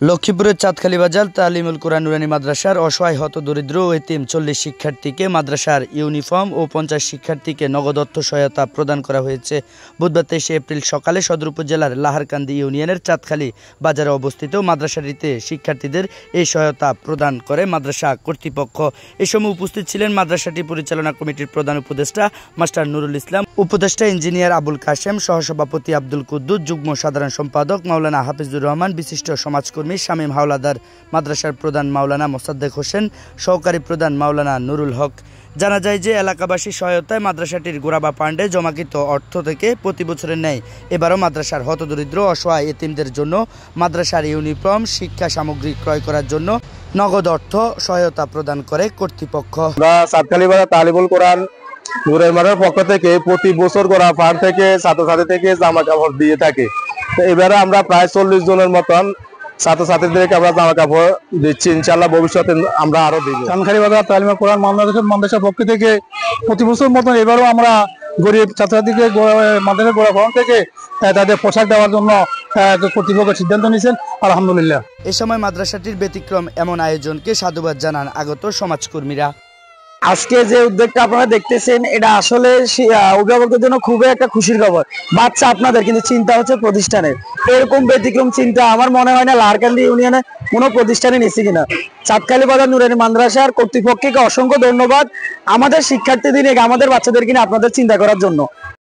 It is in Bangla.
লক্ষ্মীপুরের চাঁদখালী বাজার তালিমুল কোরআন নুরানী মাদ্রাসার অসহায় হতদরিদ্র ও এতিম ৪০ শিক্ষার্থীকে মাদ্রাসার ইউনিফর্ম ও ৫০ শিক্ষার্থীকে নগদ অর্থ সহায়তা প্রদান করা হয়েছে। বুধবার ২৩ এপ্রিল সকালে সদর উপজেলার লাহারকান্দি ইউনিয়নের চাঁদখালী বাজারে অবস্থিত মাদ্রাসাটিতে শিক্ষার্থীদের এই সহায়তা প্রদান করে মাদ্রাসা কর্তৃপক্ষ। এ সময় উপস্থিত ছিলেন মাদ্রাসাটি পরিচালনা কমিটির প্রধান উপদেষ্টা মাস্টার নুরুল ইসলাম, উপদেষ্টা ইঞ্জিনিয়ার আবুল কাশেম, সহসভাপতি আব্দুল কুদ্দুস, যুগ্ম সাধারণ সম্পাদক মাওলানা হাফিজুর রহমান, বিশিষ্ট সমাজকর্মী শামীম হাওলাদার, মাদ্রাসার প্রধান মাওলানা মোসাদ্দেক হোসেন, সহকারী প্রধান মাওলানা নুরুল হক। জানা যায় যে এলাকাবাসীর সহায়তায় মাদ্রাসাটির গোরাবা পান্ডে জমাকৃত অর্থ থেকে প্রতি বছরের ন্যায় এবারও মাদ্রাসার হতদরিদ্র অসহায় এতিমদের জন্য মাদ্রাসার ইউনিফর্ম, শিক্ষা সামগ্রী ক্রয় করার জন্য নগদ অর্থ সহায়তা প্রদান করে কর্তৃপক্ষ। চাঁদখালী বাজার তালিমুল কোরআন নুরানী মাদ্রাসার পক্ষ থেকে প্রতি বছর গোরা ফান্ড থেকে ছাত্রছাত্রী থেকে জামা কাপড় দিয়ে থাকে। এবারে আমরা প্রায় ৪০ জনের মতন ছাত্রছাত্রীদেরকে আমরা জামা কাপড় দিচ্ছি। ইনশাআল্লাহ ভবিষ্যতে আমরা আরো দিব। চাঁদখালী বাজার তালিমুল কোরআন মাদ্রাসার পক্ষ থেকে প্রতি বছর মতন এবারও আমরা গরিব ছাত্রছাত্রীকে মাদ্রাসার গোড়া ফরম থেকে তাদের পোশাক দেওয়ার জন্য কর্তৃপক্ষ সিদ্ধান্ত নিয়েছেন। আলহামদুলিল্লাহ। এ সময় মাদ্রাসাটির ব্যতিক্রম এমন আয়োজনকে সাধুবাদ জানান আগত সমাজকর্মীরা। আজকে যে উদ্যোগটা আপনারা দেখতেছেন এটা আসলে অভিভাবকদের জন্য খুবই একটা খুশির খবর। বাচ্চা আপনাদের, কিন্তু চিন্তা হচ্ছে প্রতিষ্ঠানের। এরকম ব্যতিক্রম চিন্তা আমার মনে হয় না লাহারকান্দি ইউনিয়নে কোনো প্রতিষ্ঠানে নিচ্ছে কিনা। চাঁদখালী বাজার নুরানী মাদ্রাসার কর্তৃপক্ষকে অসংখ্য ধন্যবাদ আমাদের শিক্ষার্থীদের নিয়ে, আমাদের বাচ্চাদেরকে নিয়ে আপনাদের চিন্তা করার জন্য।